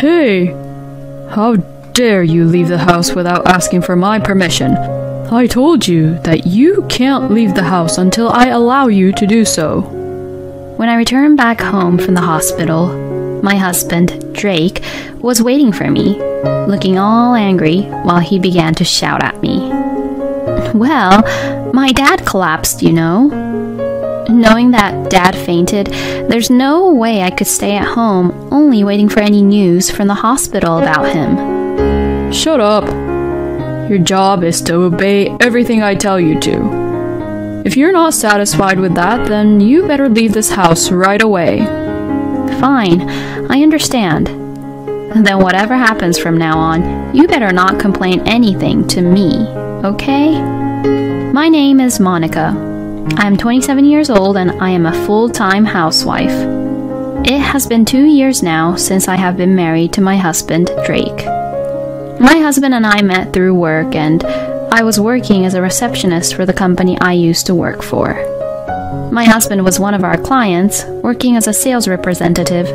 Hey! How dare you leave the house without asking for my permission? I told you that you can't leave the house until I allow you to do so. When I returned back home from the hospital, my husband, Drake, was waiting for me, looking all angry while he began to shout at me. Well, my dad collapsed, you know. Knowing that Dad fainted, there's no way I could stay at home only waiting for any news from the hospital about him. Shut up. Your job is to obey everything I tell you to. If you're not satisfied with that, then you better leave this house right away. Fine, I understand. Then whatever happens from now on, you better not complain anything to me, okay? My name is Monica. I'm 27 years old and I am a full-time housewife. It has been 2 years now since I have been married to my husband, Drake. My husband and I met through work, and I was working as a receptionist for the company I used to work for. My husband was one of our clients, working as a sales representative,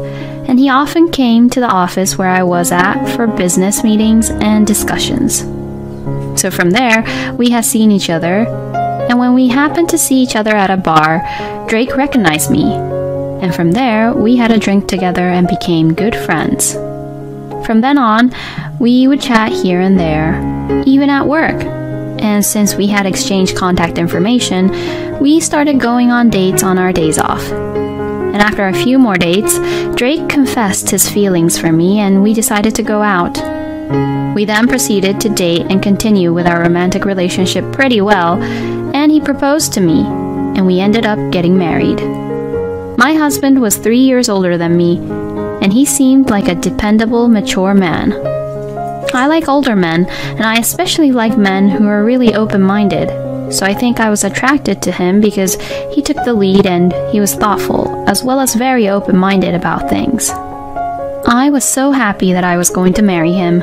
and he often came to the office where I was at for business meetings and discussions. So from there, we had seen each other, and when we happened to see each other at a bar, Drake recognized me, and from there, we had a drink together and became good friends. From then on, we would chat here and there, even at work. And since we had exchanged contact information, we started going on dates on our days off. And after a few more dates, Drake confessed his feelings for me and we decided to go out. We then proceeded to date and continue with our romantic relationship pretty well, and he proposed to me, and we ended up getting married. My husband was 3 years older than me, and he seemed like a dependable, mature man. I like older men, and I especially like men who are really open-minded, so I think I was attracted to him because he took the lead and he was thoughtful, as well as very open-minded about things. I was so happy that I was going to marry him.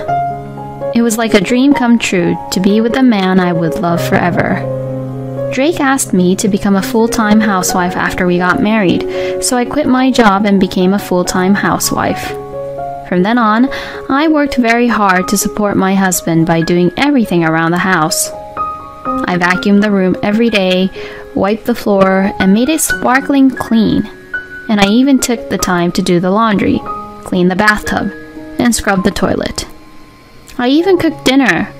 It was like a dream come true to be with the man I would love forever. Drake asked me to become a full-time housewife after we got married, so I quit my job and became a full-time housewife. From then on, I worked very hard to support my husband by doing everything around the house. I vacuumed the room every day, wiped the floor, and made it sparkling clean. And I even took the time to do the laundry, clean the bathtub, and scrub the toilet. I even cooked dinner,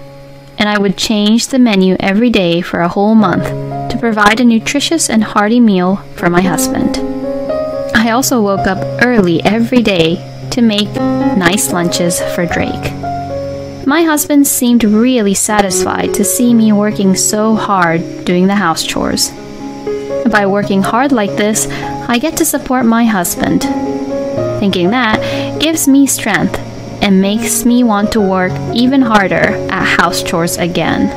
and I would change the menu every day for a whole month to provide a nutritious and hearty meal for my husband. I also woke up early every day to make nice lunches for Drake. My husband seemed really satisfied to see me working so hard doing the house chores. By working hard like this, I get to support my husband. Thinking that gives me strength and makes me want to work even harder at house chores again.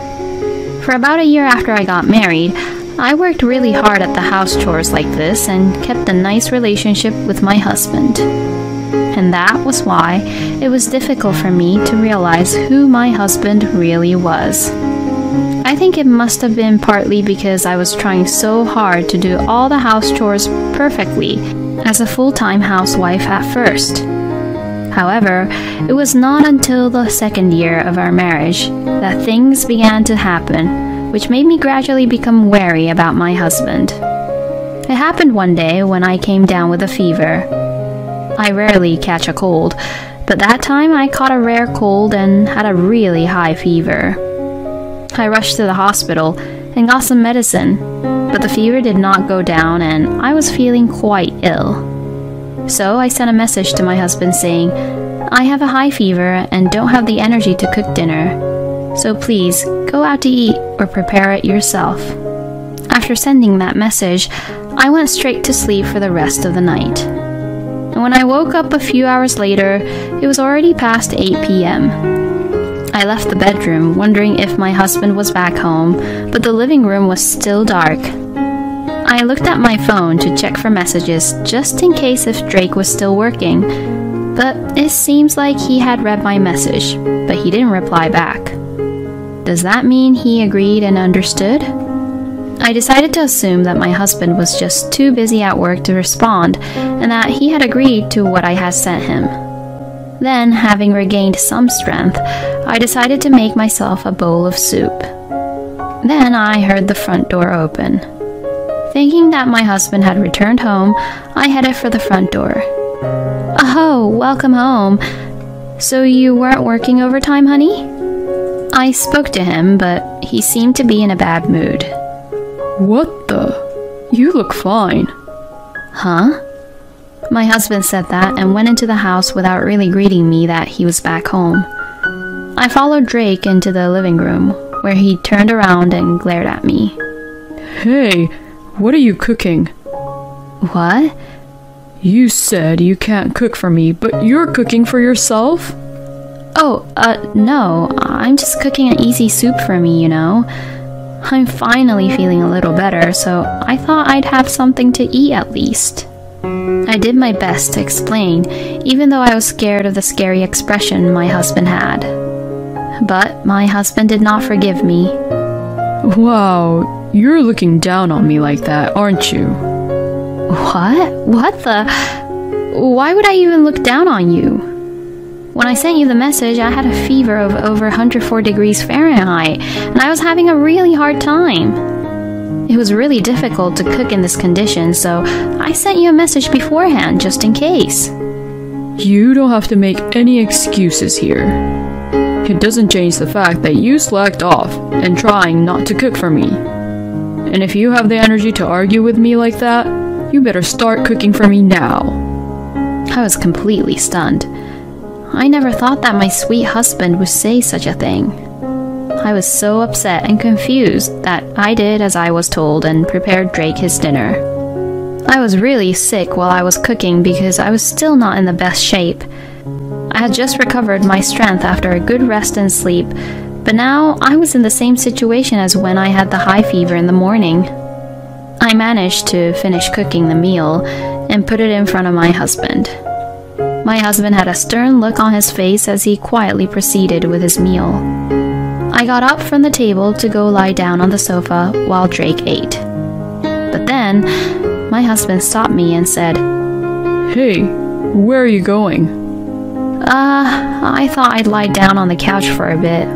For about a year after I got married, I worked really hard at the house chores like this and kept a nice relationship with my husband. And that was why it was difficult for me to realize who my husband really was. I think it must have been partly because I was trying so hard to do all the house chores perfectly as a full-time housewife at first. However, it was not until the second year of our marriage that things began to happen, which made me gradually become wary about my husband. It happened one day when I came down with a fever. I rarely catch a cold, but that time I caught a rare cold and had a really high fever. I rushed to the hospital and got some medicine, but the fever did not go down and I was feeling quite ill. So I sent a message to my husband saying, "I have a high fever and don't have the energy to cook dinner, so please go out to eat or prepare it yourself." After sending that message, I went straight to sleep for the rest of the night. And when I woke up a few hours later, it was already past 8 p.m. I left the bedroom wondering if my husband was back home, but the living room was still dark. I looked at my phone to check for messages just in case if Drake was still working, but it seems like he had read my message, but he didn't reply back. Does that mean he agreed and understood? I decided to assume that my husband was just too busy at work to respond and that he had agreed to what I had sent him. Then, having regained some strength, I decided to make myself a bowl of soup. Then I heard the front door open. Thinking that my husband had returned home, I headed for the front door. "Oh, welcome home. So you weren't working overtime, honey?" I spoke to him, but he seemed to be in a bad mood. What the? You look fine. Huh? My husband said that and went into the house without really greeting me that he was back home. I followed Drake into the living room, where he turned around and glared at me. Hey, what are you cooking? What? You said you can't cook for me, but you're cooking for yourself? Oh, no, I'm just cooking an easy soup for me, you know. I'm finally feeling a little better, so I thought I'd have something to eat at least. I did my best to explain, even though I was scared of the scary expression my husband had. But my husband did not forgive me. Wow, you're looking down on me like that, aren't you? What? What the? Why would I even look down on you? When I sent you the message, I had a fever of over 104 degrees Fahrenheit, and I was having a really hard time. It was really difficult to cook in this condition, so I sent you a message beforehand, just in case. You don't have to make any excuses here. It doesn't change the fact that you slacked off and trying not to cook for me. And if you have the energy to argue with me like that, you better start cooking for me now. I was completely stunned. I never thought that my sweet husband would say such a thing. I was so upset and confused that I did as I was told and prepared Drake his dinner. I was really sick while I was cooking because I was still not in the best shape. I had just recovered my strength after a good rest and sleep, but now I was in the same situation as when I had the high fever in the morning. I managed to finish cooking the meal and put it in front of my husband. My husband had a stern look on his face as he quietly proceeded with his meal. I got up from the table to go lie down on the sofa while Drake ate. But then, my husband stopped me and said, Hey, where are you going? I thought I'd lie down on the couch for a bit.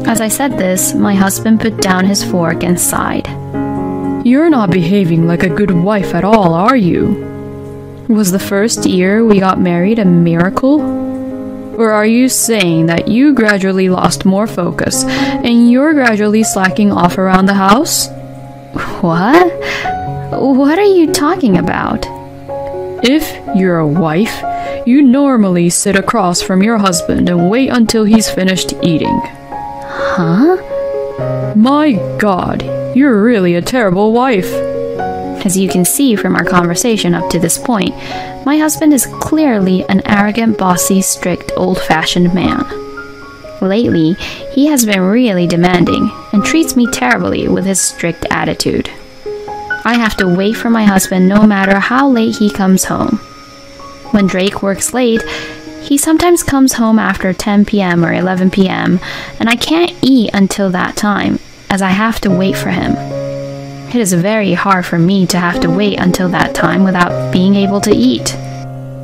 As I said this, my husband put down his fork and sighed. You're not behaving like a good wife at all, are you? Was the first year we got married a miracle? Or are you saying that you gradually lost more focus and you're gradually slacking off around the house? What? What are you talking about? If you're a wife, you normally sit across from your husband and wait until he's finished eating. Huh? My God, you're really a terrible wife. As you can see from our conversation up to this point, my husband is clearly an arrogant, bossy, strict, old-fashioned man. Lately, he has been really demanding and treats me terribly with his strict attitude. I have to wait for my husband no matter how late he comes home. When Drake works late, he sometimes comes home after 10 p.m. or 11 p.m., and I can't eat until that time, as I have to wait for him. It is very hard for me to have to wait until that time without being able to eat.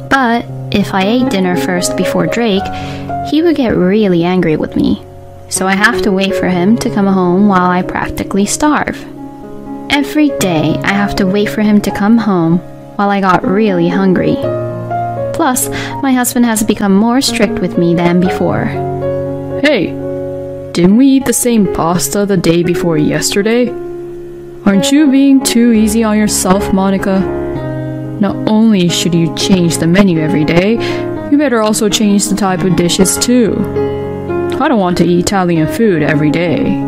But if I ate dinner first before Drake, he would get really angry with me. So I have to wait for him to come home while I practically starve. Every day I have to wait for him to come home while I got really hungry. Plus, my husband has become more strict with me than before. Hey, didn't we eat the same pasta the day before yesterday? Aren't you being too easy on yourself, Monica? Not only should you change the menu every day, you better also change the type of dishes too. I don't want to eat Italian food every day.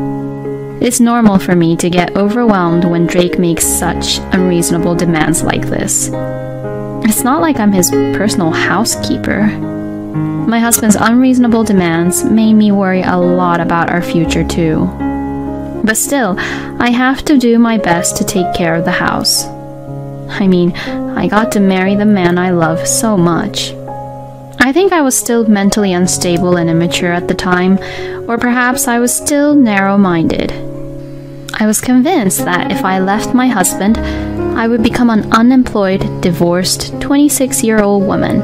It's normal for me to get overwhelmed when Drake makes such unreasonable demands like this. It's not like I'm his personal housekeeper. My husband's unreasonable demands made me worry a lot about our future too. But still, I have to do my best to take care of the house. I mean, I got to marry the man I love so much. I think I was still mentally unstable and immature at the time, or perhaps I was still narrow-minded. I was convinced that if I left my husband, I would become an unemployed, divorced, 26-year-old woman.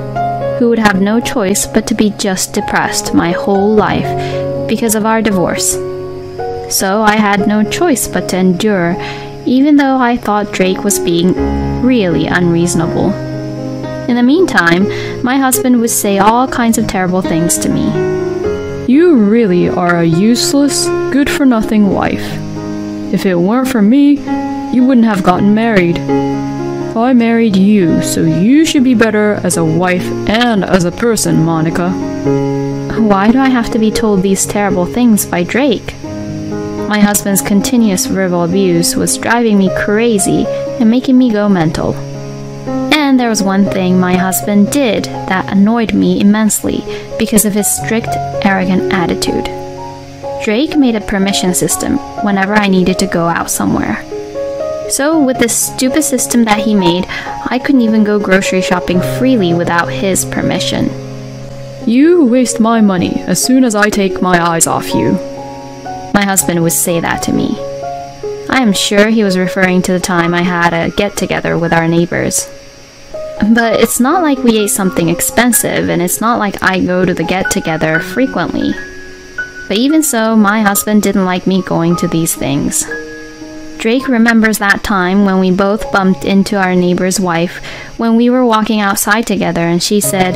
who would have no choice but to be just depressed my whole life because of our divorce. So I had no choice but to endure, even though I thought Drake was being really unreasonable. In the meantime, my husband would say all kinds of terrible things to me. You really are a useless, good-for-nothing wife. If it weren't for me, you wouldn't have gotten married. I married you, so you should be better as a wife and as a person, Monica. Why do I have to be told these terrible things by Drake? My husband's continuous verbal abuse was driving me crazy and making me go mental. And there was one thing my husband did that annoyed me immensely because of his strict, arrogant attitude. Drake made a permission system whenever I needed to go out somewhere. So with this stupid system that he made, I couldn't even go grocery shopping freely without his permission. You waste my money as soon as I take my eyes off you. My husband would say that to me. I am sure he was referring to the time I had a get-together with our neighbors. But it's not like we ate something expensive, and it's not like I go to the get-together frequently. But even so, my husband didn't like me going to these things. Drake remembers that time when we both bumped into our neighbor's wife when we were walking outside together, and she said,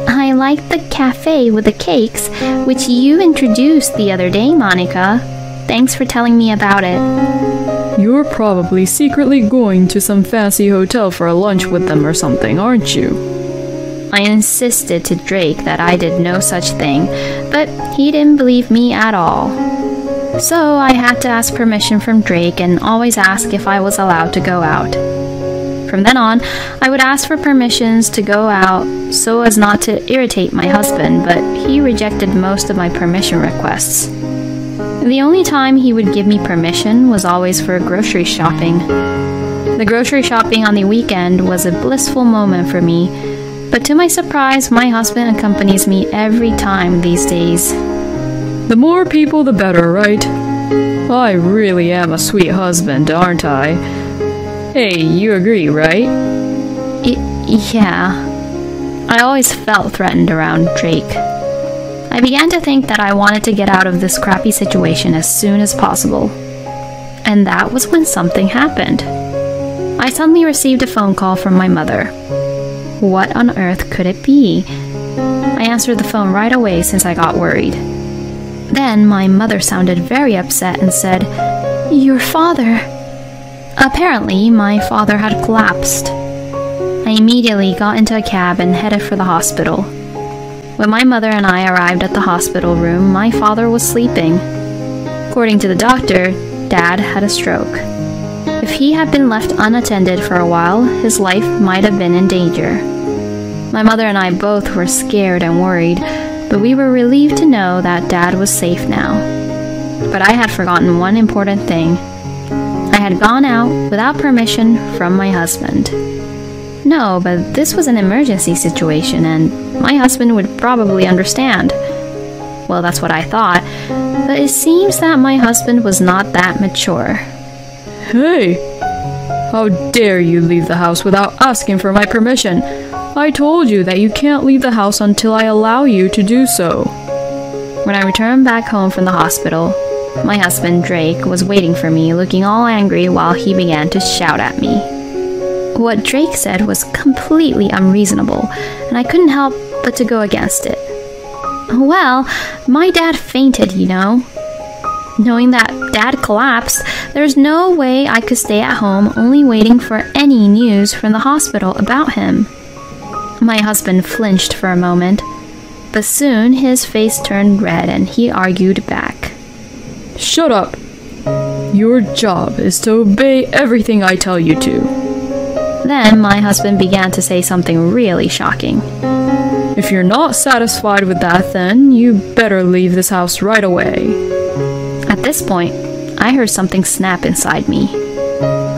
"I like the cafe with the cakes, which you introduced the other day, Monica. Thanks for telling me about it." You're probably secretly going to some fancy hotel for a lunch with them or something, aren't you? I insisted to Drake that I did no such thing, but he didn't believe me at all. So I had to ask permission from Drake and always ask if I was allowed to go out. From then on, I would ask for permissions to go out so as not to irritate my husband, but he rejected most of my permission requests. The only time he would give me permission was always for grocery shopping. The grocery shopping on the weekend was a blissful moment for me, but to my surprise, my husband accompanies me every time these days. The more people, the better, right? I really am a sweet husband, aren't I? Hey, you agree, right? Yeah. I always felt threatened around Drake. I began to think that I wanted to get out of this crappy situation as soon as possible. And that was when something happened. I suddenly received a phone call from my mother. What on earth could it be? I answered the phone right away since I got worried. Then my mother sounded very upset and said, "Your father." Apparently, my father had collapsed. I immediately got into a cab and headed for the hospital. When my mother and I arrived at the hospital room, my father was sleeping. According to the doctor, Dad had a stroke. If he had been left unattended for a while, his life might have been in danger. My mother and I both were scared and worried, but we were relieved to know that Dad was safe now. But I had forgotten one important thing. I had gone out without permission from my husband. No, but this was an emergency situation, and my husband would probably understand. Well, that's what I thought, but it seems that my husband was not that mature. Hey! How dare you leave the house without asking for my permission? I told you that you can't leave the house until I allow you to do so. When I returned back home from the hospital, my husband, Drake, was waiting for me, looking all angry while he began to shout at me. What Drake said was completely unreasonable, and I couldn't help but to go against it. Well, my dad fainted, you know. Knowing that Dad collapsed, there's no way I could stay at home only waiting for any news from the hospital about him. My husband flinched for a moment, but soon his face turned red and he argued back. Shut up! Your job is to obey everything I tell you to. Then my husband began to say something really shocking. If you're not satisfied with that, then you better leave this house right away. At this point, I heard something snap inside me.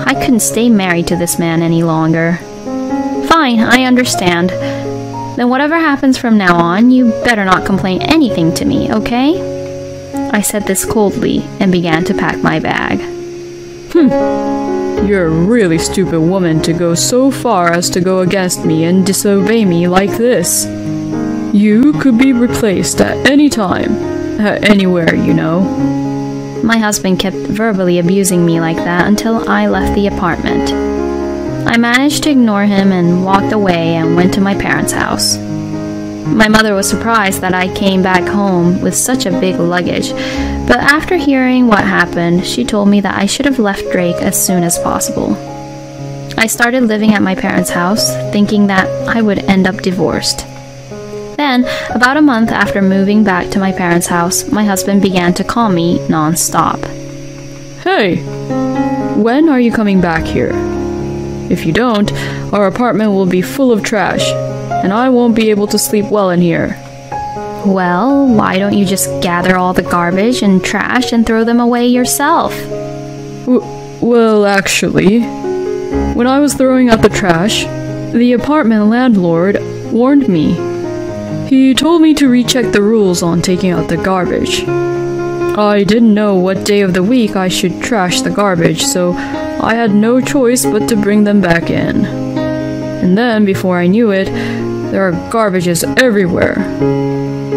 I couldn't stay married to this man any longer. Fine, I understand. Then whatever happens from now on, you better not complain anything to me, okay? I said this coldly and began to pack my bag. You're a really stupid woman to go so far as to go against me and disobey me like this. You could be replaced at any time, anywhere, you know. My husband kept verbally abusing me like that until I left the apartment. I managed to ignore him and walked away and went to my parents' house. My mother was surprised that I came back home with such a big luggage, but after hearing what happened, she told me that I should have left Drake as soon as possible. I started living at my parents' house, thinking that I would end up divorced. Then, about a month after moving back to my parents' house, my husband began to call me non-stop. Hey, when are you coming back here? If you don't, our apartment will be full of trash, and I won't be able to sleep well in here. Well, why don't you just gather all the garbage and trash and throw them away yourself? Well, actually, when I was throwing out the trash, the apartment landlord warned me. He told me to recheck the rules on taking out the garbage. I didn't know what day of the week I should trash the garbage, so I had no choice but to bring them back in. And then, before I knew it, there are garbages everywhere.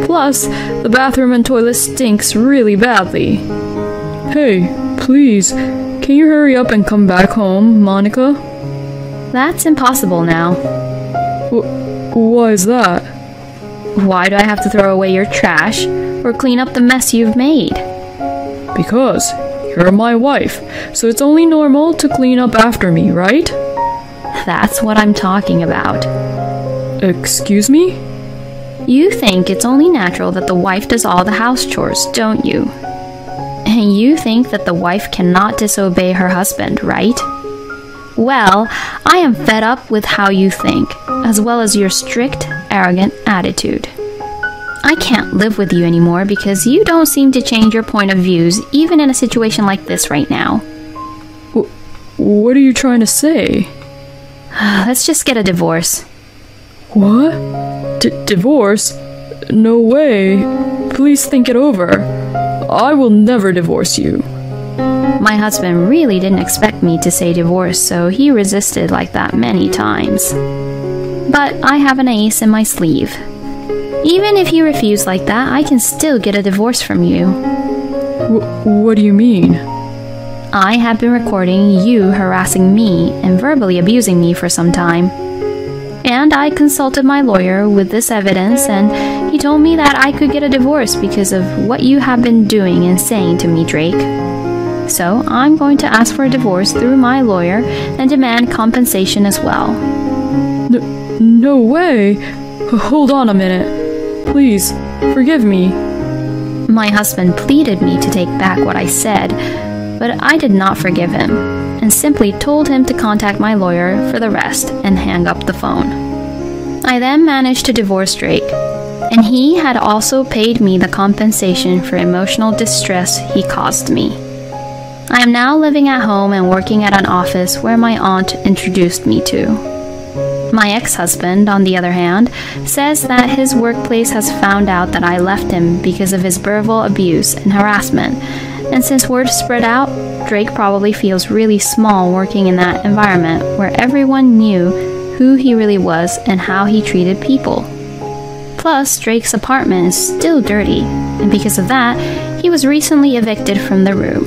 Plus, the bathroom and toilet stinks really badly. Hey, please, can you hurry up and come back home, Monica? That's impossible now. Why is that? Why do I have to throw away your trash or clean up the mess you've made? Because you're my wife, so it's only normal to clean up after me, right? That's what I'm talking about. Excuse me? You think it's only natural that the wife does all the house chores, don't you? And you think that the wife cannot disobey her husband, right? Well, I am fed up with how you think, as well as your strict, arrogant attitude. I can't live with you anymore because you don't seem to change your point of views even in a situation like this right now. What are you trying to say? Let's just get a divorce. What? Divorce? No way. Please think it over. I will never divorce you. My husband really didn't expect me to say divorce, so he resisted like that many times. But I have an ace in my sleeve. Even if you refuse like that, I can still get a divorce from you. What do you mean? I have been recording you harassing me and verbally abusing me for some time. And I consulted my lawyer with this evidence, and he told me that I could get a divorce because of what you have been doing and saying to me, Drake. So I'm going to ask for a divorce through my lawyer and demand compensation as well. No way! Hold on a minute. Please, forgive me. My husband pleaded me to take back what I said, but I did not forgive him, and simply told him to contact my lawyer for the rest and hang up the phone. I then managed to divorce Drake, and he had also paid me the compensation for emotional distress he caused me. I am now living at home and working at an office where my aunt introduced me to. My ex-husband, on the other hand, says that his workplace has found out that I left him because of his verbal abuse and harassment, and since word spread out, Drake probably feels really small working in that environment where everyone knew who he really was and how he treated people. Plus, Drake's apartment is still dirty, and because of that, he was recently evicted from the room.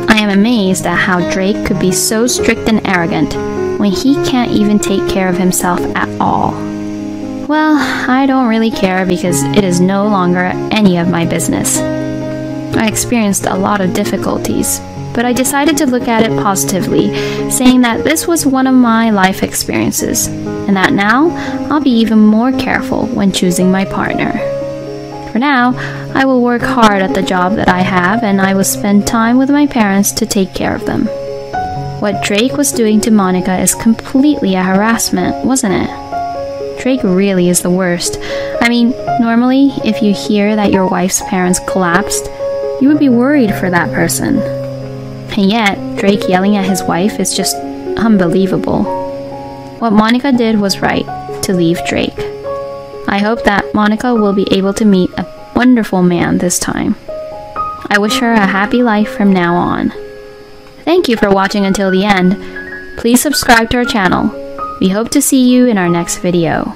I am amazed at how Drake could be so strict and arrogant when he can't even take care of himself at all. Well, I don't really care because it is no longer any of my business. I experienced a lot of difficulties, but I decided to look at it positively, saying that this was one of my life experiences, and that now I'll be even more careful when choosing my partner. For now, I will work hard at the job that I have, and I will spend time with my parents to take care of them. What Drake was doing to Monica is completely a harassment, wasn't it? Drake really is the worst. I mean, normally, if you hear that your wife's parents collapsed, you would be worried for that person. And yet, Drake yelling at his wife is just unbelievable. What Monica did was right, to leave Drake. I hope that Monica will be able to meet a wonderful man this time. I wish her a happy life from now on. Thank you for watching until the end. Please subscribe to our channel. We hope to see you in our next video.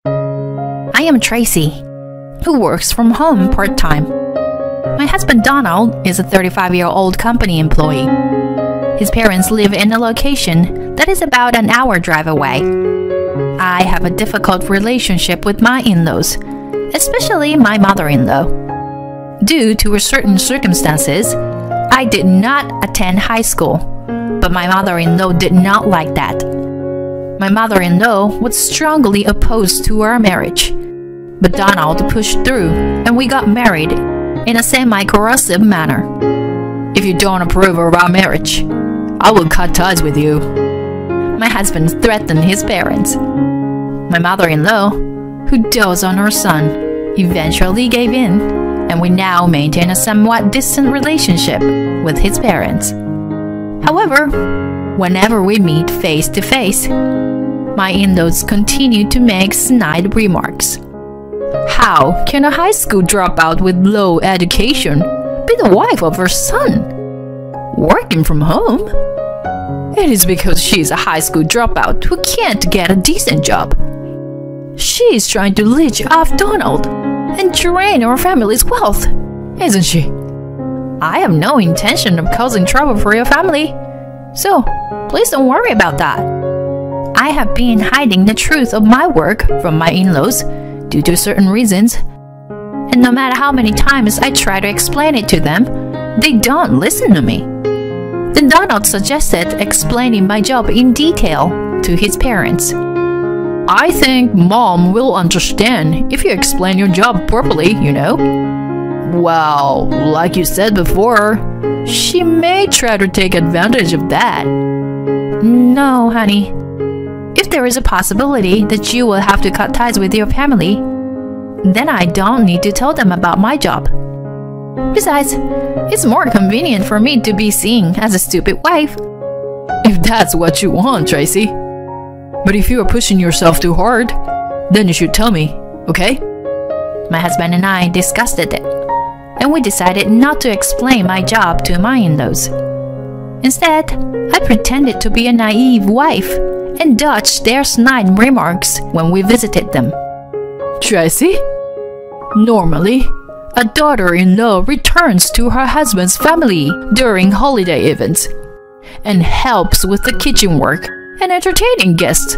I am Tracy, who works from home part-time. My husband Donald is a 35-year-old company employee. His parents live in a location that is about an hour drive away. I have a difficult relationship with my in-laws, especially my mother-in-law. Due to certain circumstances, I did not attend high school, but my mother-in-law did not like that. My mother-in-law was strongly opposed to our marriage, but Donald pushed through and we got married in a semi-coercive manner. If you don't approve of our marriage, I will cut ties with you. My husband threatened his parents. My mother-in-law, who dotes on her son, eventually gave in, and we now maintain a somewhat distant relationship with his parents. However, whenever we meet face to face, my in-laws continue to make snide remarks. How can a high school dropout with low education be the wife of her son? Working from home? It is because she's a high school dropout who can't get a decent job. She's trying to leech off Donald and drain our family's wealth, isn't she? I have no intention of causing trouble for your family, so please don't worry about that. I have been hiding the truth of my work from my in-laws due to certain reasons, and no matter how many times I try to explain it to them, they don't listen to me. Then Donald suggested explaining my job in detail to his parents. I think Mom will understand if you explain your job properly, you know. Well, like you said before, she may try to take advantage of that. No, honey. If there is a possibility that you will have to cut ties with your family, then I don't need to tell them about my job. Besides, it's more convenient for me to be seen as a stupid wife. If that's what you want, Tracy. But if you are pushing yourself too hard, then you should tell me, okay? My husband and I discussed it, and we decided not to explain my job to my in-laws. Instead, I pretended to be a naive wife and dodged their snide remarks when we visited them. Tracy? Normally, a daughter-in-law returns to her husband's family during holiday events and helps with the kitchen work and entertaining guests.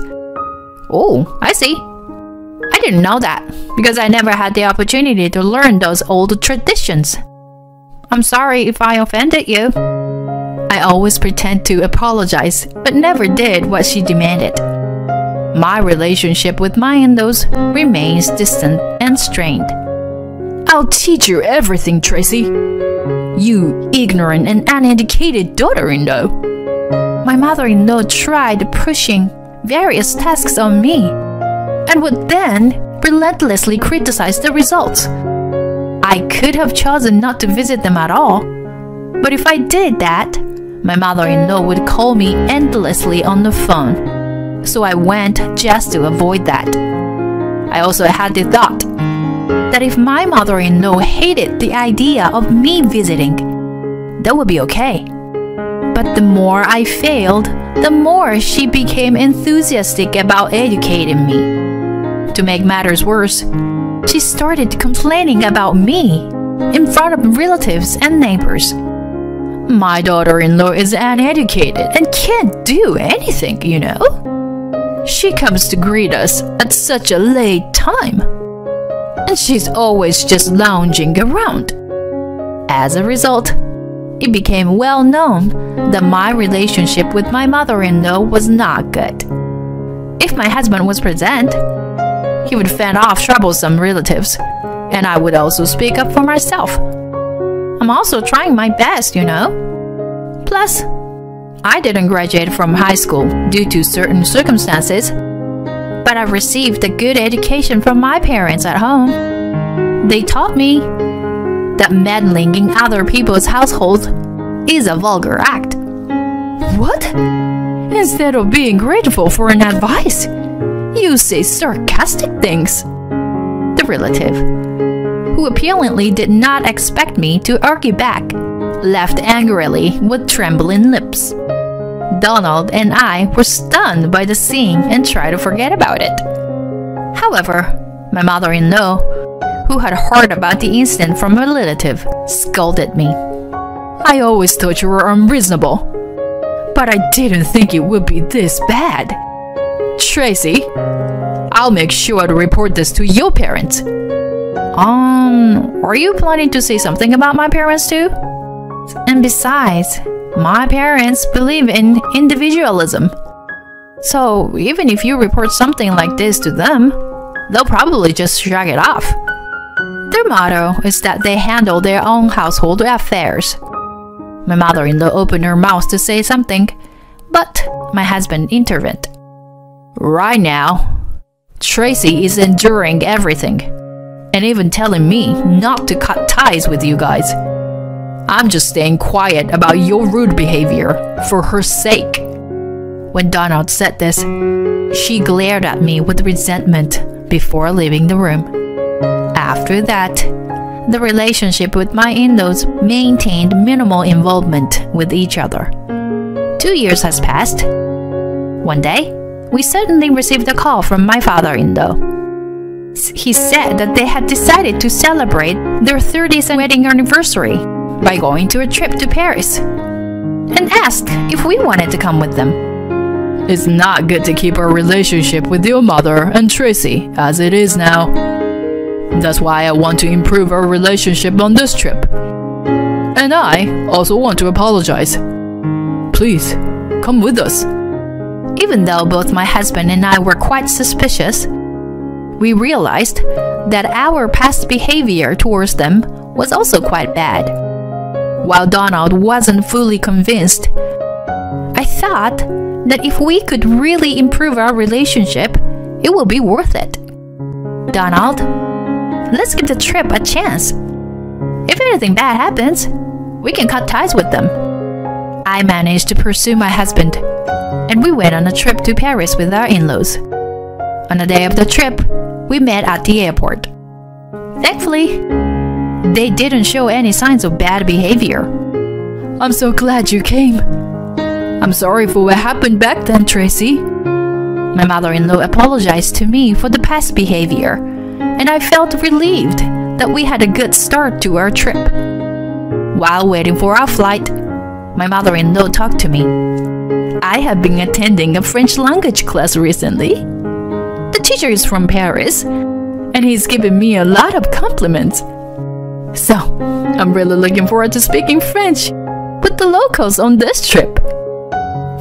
Oh, I see. I didn't know that because I never had the opportunity to learn those old traditions. I'm sorry if I offended you. I always pretend to apologize, but never did what she demanded. My relationship with my in-laws remains distant and strained. I'll teach you everything, Tracy. You ignorant and uneducated daughter-in-law. My mother-in-law tried pushing various tasks on me and would then relentlessly criticize the results. I could have chosen not to visit them at all, but if I did that, my mother-in-law would call me endlessly on the phone, so I went just to avoid that. I also had the thought that if my mother-in-law hated the idea of me visiting, that would be okay. But the more I failed, the more she became enthusiastic about educating me. To make matters worse, she started complaining about me in front of relatives and neighbors. My daughter-in-law is uneducated and can't do anything, you know. She comes to greet us at such a late time, and she's always just lounging around. As a result, it became well known that my relationship with my mother-in-law was not good. If my husband was present, he would fend off troublesome relatives, and I would also speak up for myself. I'm also trying my best, you know. Plus, I didn't graduate from high school due to certain circumstances, but I received a good education from my parents at home. They taught me that meddling in other people's households is a vulgar act. What? Instead of being grateful for an advice, you say sarcastic things. The relative, who apparently did not expect me to argue back, laughed angrily with trembling lips. Donald and I were stunned by the scene and tried to forget about it. However, my mother-in-law, who had heard about the incident from a relative, scolded me. "I always thought you were unreasonable, but I didn't think it would be this bad. Tracy, I'll make sure to report this to your parents." Are you planning to say something about my parents too? And besides, my parents believe in individualism. So even if you report something like this to them, they'll probably just shrug it off. Their motto is that they handle their own household affairs. My mother-in-law opened her mouth to say something, but my husband intervened. "Right now, Tracy is enduring everything, and even telling me not to cut ties with you guys. I'm just staying quiet about your rude behavior for her sake." When Donald said this, she glared at me with resentment before leaving the room. After that, the relationship with my in-laws maintained minimal involvement with each other. 2 years has passed. One day, we suddenly received a call from my father-in-law. He said that they had decided to celebrate their 30th wedding anniversary by going to a trip to Paris, and asked if we wanted to come with them. "It's not good to keep our relationship with your mother and Tracy as it is now. That's why I want to improve our relationship on this trip. And I also want to apologize. Please, come with us." Even though both my husband and I were quite suspicious, we realized that our past behavior towards them was also quite bad. While Donald wasn't fully convinced, I thought that if we could really improve our relationship, it would be worth it. "Donald, let's give the trip a chance. If anything bad happens, we can cut ties with them." I managed to pursue my husband, and we went on a trip to Paris with our in-laws. On the day of the trip, we met at the airport. Thankfully, they didn't show any signs of bad behavior. "I'm so glad you came. I'm sorry for what happened back then, Tracy." My mother-in-law apologized to me for the past behavior, and I felt relieved that we had a good start to our trip. While waiting for our flight, my mother-in-law talked to me. "I have been attending a French language class recently. The teacher is from Paris, and he's given me a lot of compliments. So, I'm really looking forward to speaking French with the locals on this trip."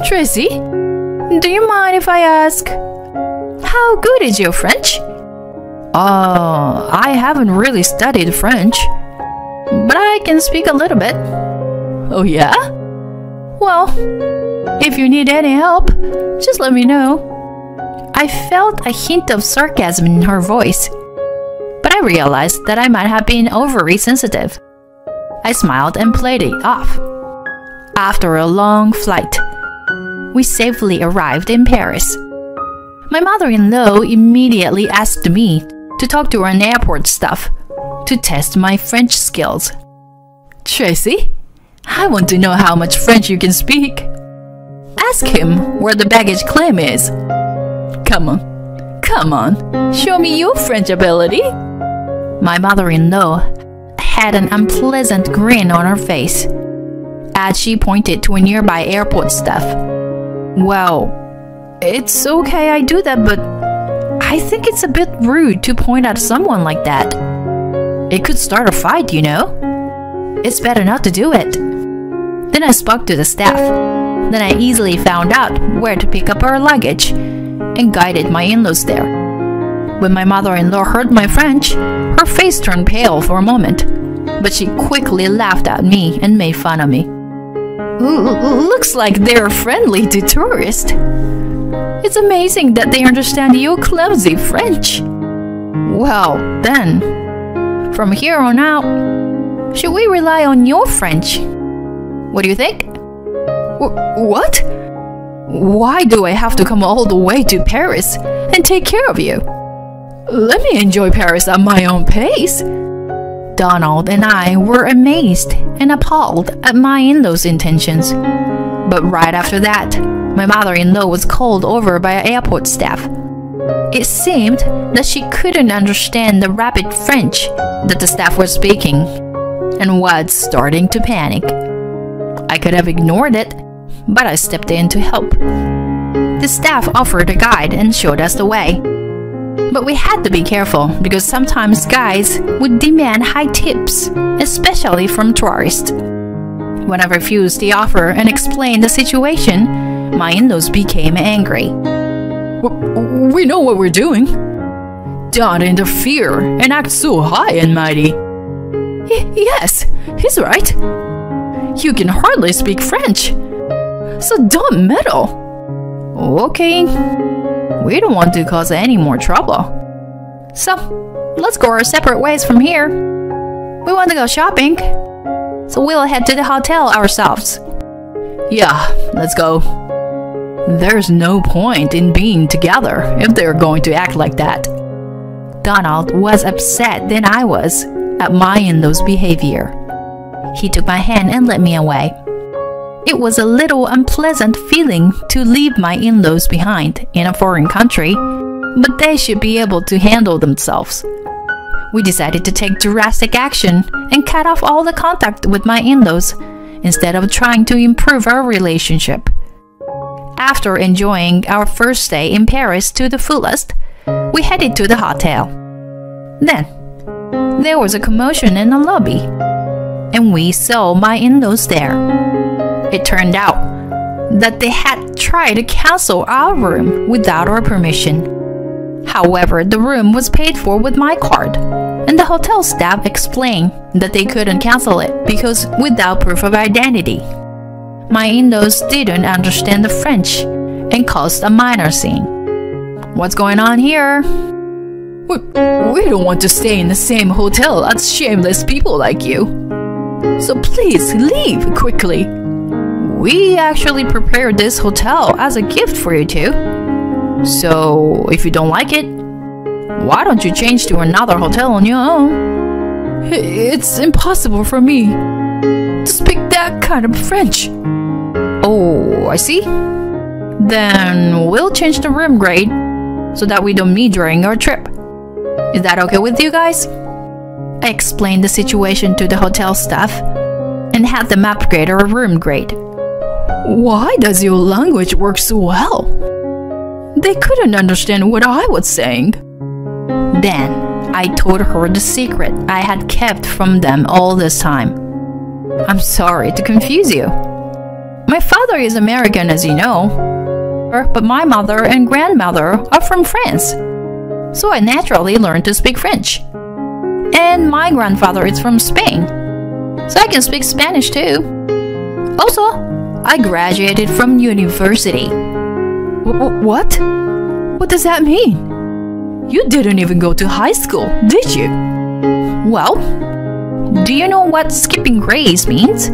"Tracy, do you mind if I ask, how good is your French?" I haven't really studied French, but I can speak a little bit." "Oh yeah? Well, if you need any help, just let me know." I felt a hint of sarcasm in her voice, but I realized that I might have been overly sensitive. I smiled and played it off. After a long flight, we safely arrived in Paris. My mother-in-law immediately asked me to talk to an airport staff to test my French skills. "Tracy, I want to know how much French you can speak. Ask him where the baggage claim is. Come on, show me your French ability." My mother-in-law had an unpleasant grin on her face as she pointed to a nearby airport staff. "Well, it's okay I do that, but I think it's a bit rude to point at someone like that. It could start a fight, you know. It's better not to do it." Then I spoke to the staff. Then I easily found out where to pick up our luggage and guided my in-laws there. When my mother-in-law heard my French, her face turned pale for a moment, but she quickly laughed at me and made fun of me. "Looks like they're friendly to tourists. It's amazing that they understand your clumsy French. Well, then, from here on out, should we rely on your French? What do you think?" What? Why do I have to come all the way to Paris and take care of you? Let me enjoy Paris at my own pace. Donald and I were amazed and appalled at my in-laws' intentions. But right after that, my mother-in-law was called over by airport staff. It seemed that she couldn't understand the rapid French that the staff was speaking and was starting to panic. I could have ignored it, but I stepped in to help. The staff offered a guide and showed us the way. But we had to be careful because sometimes guys would demand high tips, especially from tourists. When I refused the offer and explained the situation, my in-laws became angry. We know what we're doing. Don't interfere and act so high and mighty. Yes, he's right. You can hardly speak French, so don't meddle. Okay, we don't want to cause any more trouble. So, let's go our separate ways from here. We want to go shopping, so we'll head to the hotel ourselves. Yeah, let's go. There's no point in being together if they're going to act like that. Donald was upset than I was at my in-laws' behavior. He took my hand and led me away. It was a little unpleasant feeling to leave my in-laws behind in a foreign country, but they should be able to handle themselves. We decided to take drastic action and cut off all the contact with my in-laws instead of trying to improve our relationship. After enjoying our first stay in Paris to the fullest, we headed to the hotel. Then, there was a commotion in the lobby, and we saw my in-laws there. It turned out that they had tried to cancel our room without our permission. However, the room was paid for with my card, and the hotel staff explained that they couldn't cancel it because without proof of identity. My in-laws didn't understand the French and caused a minor scene. What's going on here? We don't want to stay in the same hotel as shameless people like you. So please leave quickly. We actually prepared this hotel as a gift for you two. So if you don't like it, why don't you change to another hotel on your own? It's impossible for me to speak that kind of French. Oh, I see. Then we'll change the room grade so that we don't meet during our trip. Is that okay with you guys? I explained the situation to the hotel staff and had them upgrade our room grade. Why does your language work so well? They couldn't understand what I was saying. Then I told her the secret I had kept from them all this time. I'm sorry to confuse you. My father is American, as you know, but my mother and grandmother are from France, so I naturally learned to speak French. And my grandfather is from Spain, so I can speak Spanish too. Also, I graduated from university. What? What does that mean? You didn't even go to high school, did you? Well, do you know what skipping grades means?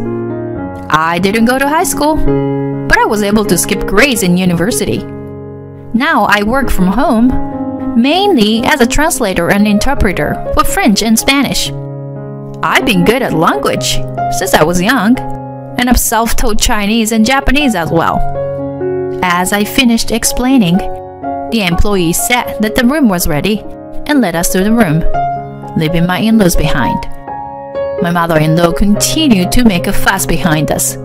I didn't go to high school, but I was able to skip grades in university. Now I work from home, mainly as a translator and interpreter for French and Spanish. I've been good at language since I was young, and I've self-taught Chinese and Japanese as well. As I finished explaining, the employee said that the room was ready and led us to the room, leaving my in-laws behind. My mother-in-law continued to make a fuss behind us.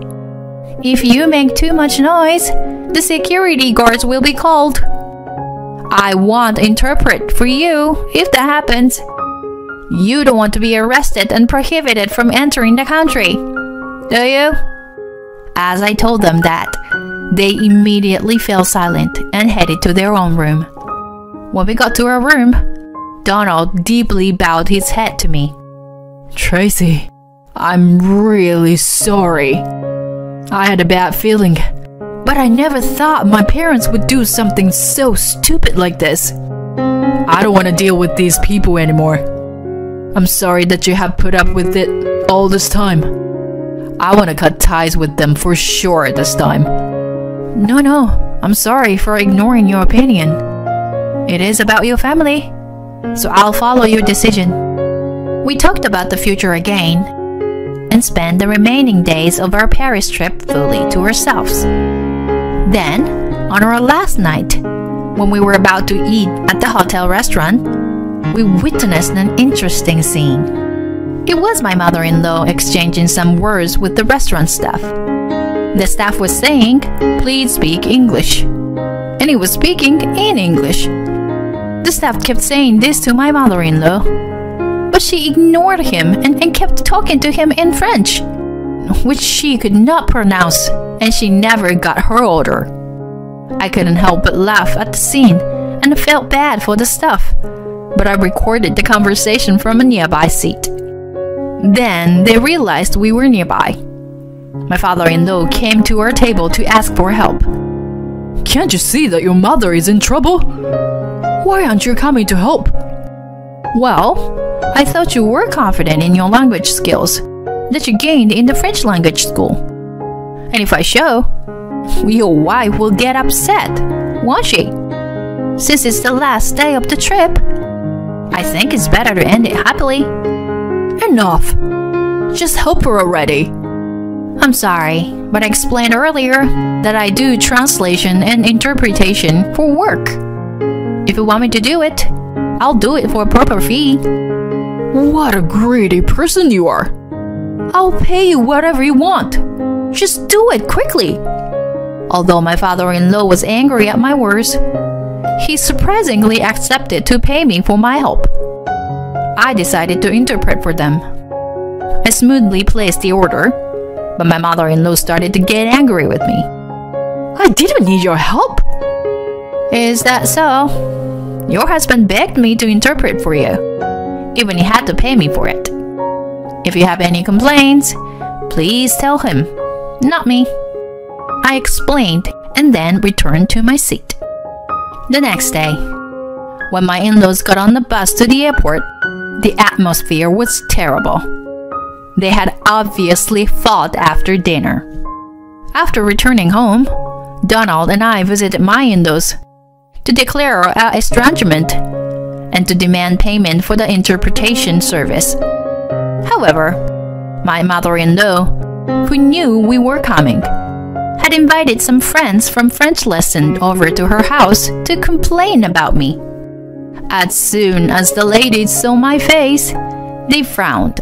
If you make too much noise, the security guards will be called. I won't interpret for you if that happens. You don't want to be arrested and prohibited from entering the country, do you? As I told them that, they immediately fell silent and headed to their own room. When we got to our room, Donald deeply bowed his head to me. Tracy, I'm really sorry. I had a bad feeling, but I never thought my parents would do something so stupid like this. I don't want to deal with these people anymore. I'm sorry that you have put up with it all this time. I want to cut ties with them for sure this time. No, I'm sorry for ignoring your opinion. It is about your family, so I'll follow your decision. We talked about the future again and spent the remaining days of our Paris trip fully to ourselves. Then, on our last night, when we were about to eat at the hotel restaurant, we witnessed an interesting scene. It was my mother-in-law exchanging some words with the restaurant staff. The staff was saying, "Please speak English," and he was speaking in English. The staff kept saying this to my mother-in-law, but she ignored him and kept talking to him in French, which she could not pronounce, and she never got her order. I couldn't help but laugh at the scene, and felt bad for the staff, but I recorded the conversation from a nearby seat. Then they realized we were nearby. My father-in-law came to our table to ask for help. Can't you see that your mother is in trouble? Why aren't you coming to help? Well, I thought you were confident in your language skills that you gained in the French language school. And if I show, your wife will get upset, won't she? Since it's the last day of the trip, I think it's better to end it happily. Enough. Just help her already. I'm sorry, but I explained earlier that I do translation and interpretation for work. If you want me to do it, I'll do it for a proper fee. What a greedy person you are. I'll pay you whatever you want. Just do it quickly. Although my father-in-law was angry at my words, he surprisingly accepted to pay me for my help. I decided to interpret for them. I smoothly placed the order, but my mother-in-law started to get angry with me. I didn't need your help. Is that so? Your husband begged me to interpret for you, even he had to pay me for it. If you have any complaints, please tell him, not me. I explained and then returned to my seat. The next day, when my in-laws got on the bus to the airport, the atmosphere was terrible. They had obviously fought after dinner. After returning home, Donald and I visited my in-laws to declare our estrangement and to demand payment for the interpretation service. However, my mother-in-law, who knew we were coming, had invited some friends from French lesson over to her house to complain about me. As soon as the ladies saw my face, they frowned.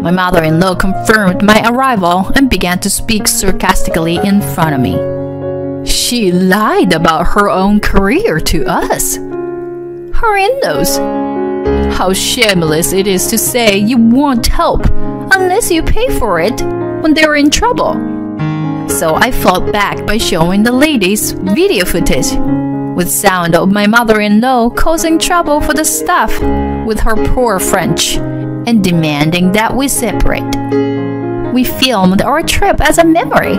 My mother-in-law confirmed my arrival and began to speak sarcastically in front of me. She lied about her own career to us. Her in-laws. How shameless it is to say you won't help unless you pay for it when they're in trouble. So I fought back by showing the ladies video footage with sound of my mother-in-law causing trouble for the staff with her poor French and demanding that we separate. We filmed our trip as a memory,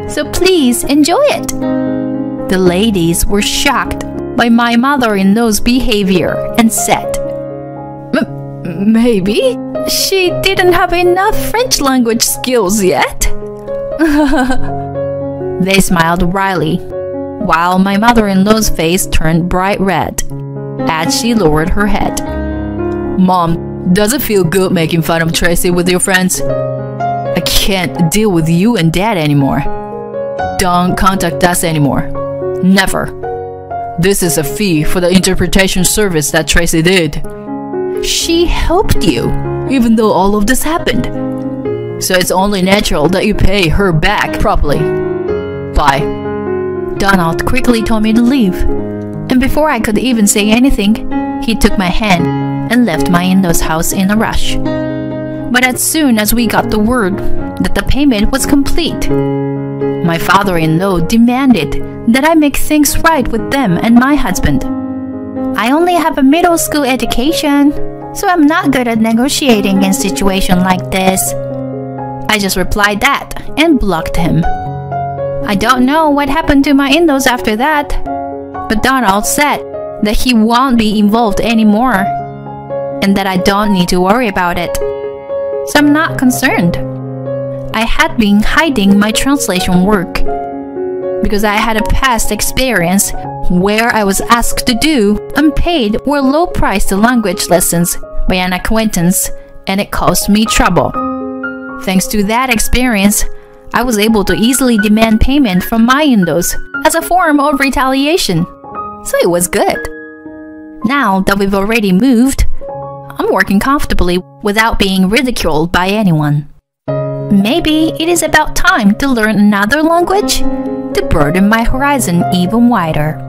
so please enjoy it. The ladies were shocked by my mother-in-law's behavior and said, Maybe she didn't have enough French language skills yet. They smiled wryly, while my mother-in-law's face turned bright red as she lowered her head. Mom, does it feel good making fun of Tracy with your friends? I can't deal with you and Dad anymore. Don't contact us anymore. Never. This is a fee for the interpretation service that Tracy did. She helped you, even though all of this happened. So it's only natural that you pay her back properly. Bye. Donald quickly told me to leave, and before I could even say anything, he took my hand and left my in-laws' house in a rush. But as soon as we got the word that the payment was complete, my father-in-law demanded that I make things right with them and my husband. I only have a middle school education, so I'm not good at negotiating in situations like this. I just replied that and blocked him. I don't know what happened to my in-laws after that, but Donald said that he won't be involved anymore and that I don't need to worry about it. So I'm not concerned. I had been hiding my translation work because I had a past experience where I was asked to do unpaid or low-priced language lessons by an acquaintance, and it caused me trouble. Thanks to that experience, I was able to easily demand payment from my in-laws as a form of retaliation. So it was good. Now that we've already moved, I'm working comfortably without being ridiculed by anyone. Maybe it is about time to learn another language to broaden my horizon even wider.